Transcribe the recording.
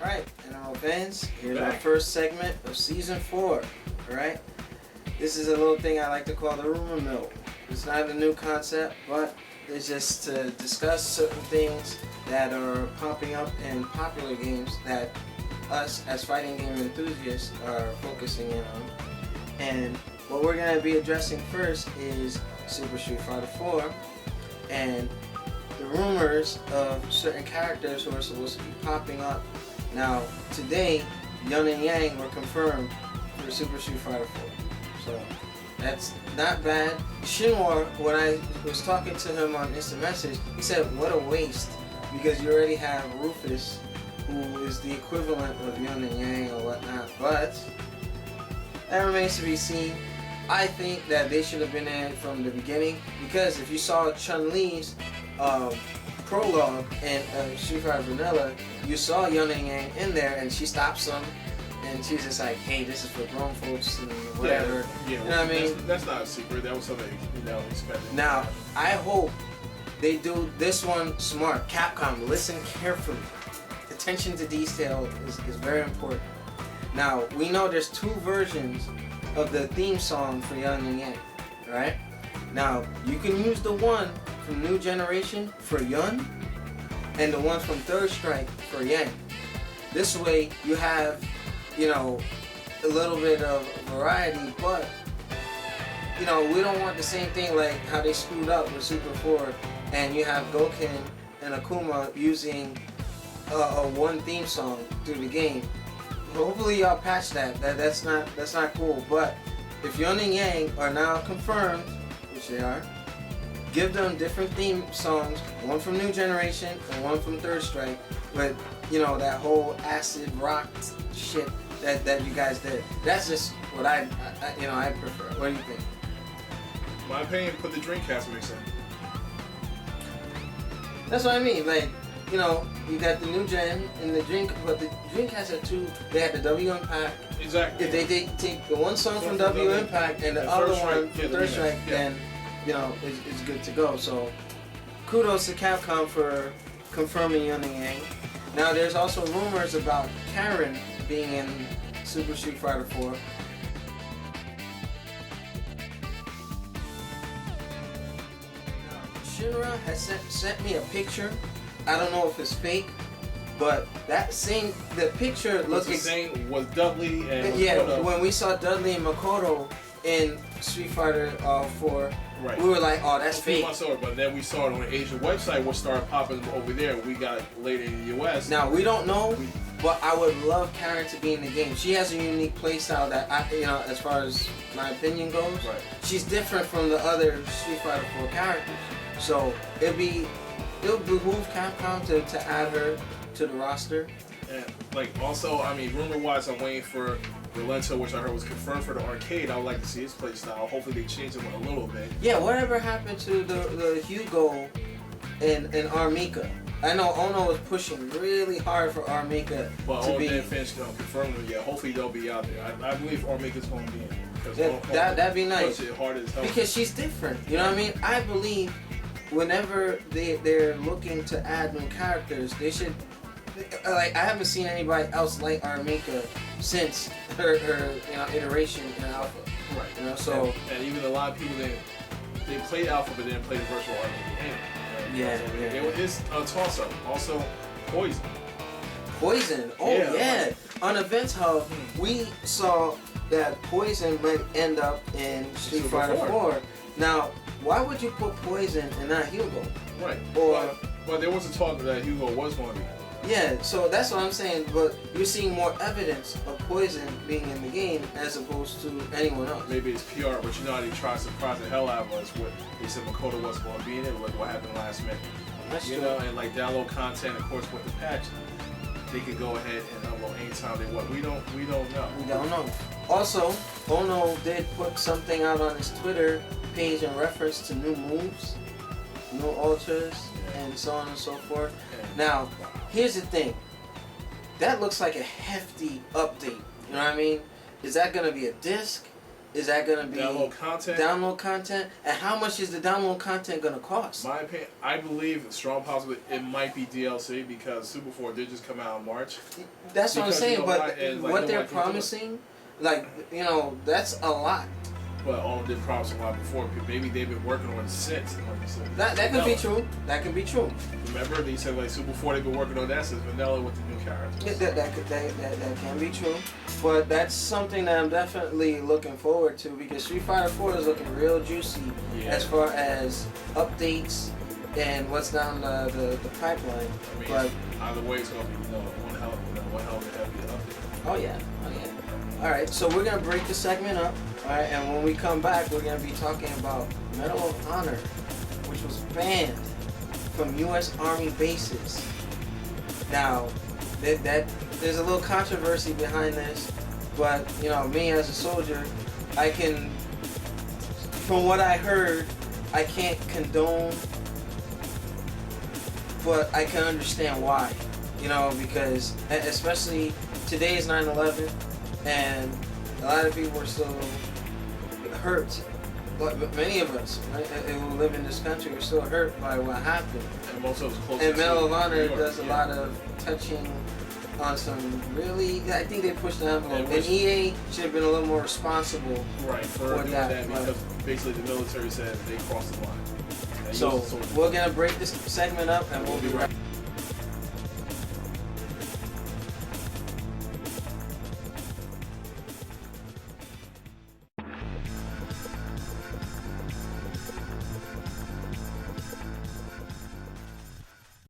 Alright, nMo fans, here's our first segment of Season 4. Alright? This is a little thing I like to call the rumor mill. It's not a new concept, but it's just to discuss certain things that are popping up in popular games that us as fighting game enthusiasts are focusing in on. And what we're going to be addressing first is Super Street Fighter 4 and the rumors of certain characters who are supposed to be popping up. Now, today, Yun and Yang were confirmed for Super Street Fighter 4. So, that's not bad. Shinwar, when I was talking to him on instant message, he said, what a waste, because you already have Rufus, who is the equivalent of Yun and Yang or whatnot, but that remains to be seen. I think that they should have been in from the beginning, because if you saw Chun-Li's prologue in Street Fighter Vanilla, you saw Yun and Yang in there, and she stops them, and she's just like, "Hey, this is for grown folks and whatever." Yeah, you know what I mean? That's not a secret. That was something expected. Now, I hope they do this one smart. Capcom, listen carefully. Attention to detail is very important. Now, we know there's two versions of the theme song for Yun and Yang, right? Now, you can use the one from New Generation for Yun and the one from Third Strike for Yang. This way, you have, you know, a little bit of variety, but, you know, we don't want the same thing like how they screwed up with Super 4 and you have Goken and Akuma using a one theme song through the game. Hopefully y'all patch that. That's not cool. But if Yun and Yang are now confirmed, which they are, give them different theme songs, one from New Generation and one from Third Strike, with, you know, that whole acid rock shit that you guys did. That's just what I prefer. What do you think? My opinion, put the Dreamcast mix in. That's what I mean. Like, you know, you got the new gen and the but the Dreamcast had two. They had the W Impact. Exactly. If they take the one song from W Impact and the other one from Third Strike, then, you know, it's good to go. So, kudos to Capcom for confirming Yun and Yang. Now, there's also rumors about Karen being in Super Street Fighter 4. Shinra has sent me a picture. I don't know if it's fake, but the picture looked the same was Dudley and Makoto. When we saw Dudley and Makoto in Street Fighter 4, right, we were like, "Oh, that's fake." But then we saw it on the Asian website, what started popping over there. We got it later in the US. Now we don't know, but I would love Karen to be in the game. She has a unique playstyle that as far as my opinion goes, right, she's different from the other Street Fighter 4 characters. So it'll behoove Capcom to add her to the roster. And like also, I mean, rumor wise, I'm waiting for Relento, which I heard was confirmed for the arcade. I would like to see his play style. Hopefully they change it a little bit. Yeah, whatever happened to the Hugo and Armika? I know Ono was pushing really hard for Armika but to be. But finish confirm them yet. Hopefully they'll be out there. I believe Armika's going to be in. That'd be nice. Hard as hell. Because she's different. You know what I mean? I believe whenever they're looking to add new characters, they should. Like, I haven't seen anybody else like Armika since her iteration in Alpha. Right. You know, so and even a lot of people they played Alpha but didn't play the virtual Armika anyway. Yeah. It's a toss up. Also, Poison. Poison. Oh yeah. On Events Hub, we saw that Poison might end up in Street Fighter 4. Now, why would you put Poison and not Hugo? Right. Or but there was a talk that Hugo was going to be. Yeah, so that's what I'm saying, but you're seeing more evidence of Poison being in the game as opposed to anyone else. Maybe it's PR, but you know how they try to surprise the hell out of us with they said Makoto wasn't going to be in it, look what happened last minute. That's true. know, and like download content, of course, with the patch, they can go ahead and upload anytime they want. We don't know. We don't know. Also, Ono did put something out on his Twitter page in reference to new moves, new ultras, and so on and so forth. Now, here's the thing. That looks like a hefty update. You know what I mean? Is that going to be a disc? Is that going to be download content? And how much is the download content going to cost? My opinion, I believe strong possibility it might be DLC because Super 4 did just come out in March. That's what I'm saying, but like, what they're promising, like, you know, that's a lot. But all did promise a lot before. Maybe they've been working on it since. That could be true. That could be true. Remember, they said like Super 4 they've been working on that since Vanilla with the new characters. That can be true. But that's something that I'm definitely looking forward to because Street Fighter 4 is looking real juicy as far as updates and what's down the pipeline. I mean, but either way, it's gonna be one hell of a heavy update. Oh yeah. All right, so we're gonna break the segment up. All right, and when we come back, we're gonna be talking about Medal of Honor, which was banned from U.S. Army bases. Now, there's a little controversy behind this, but you know, me as a soldier, I can, from what I heard, I can't condone, but I can understand why. You know, because especially today is 9/11, and a lot of people are still hurt. But many of us, right, who live in this country, are still hurt by what happened. And most of us close. And Medal of Honor does a lot of touching on some really. I think they pushed the envelope. And EA should have been a little more responsible. Right, for doing that because basically the military said they crossed the line. So we're gonna break this segment up, and we'll be right.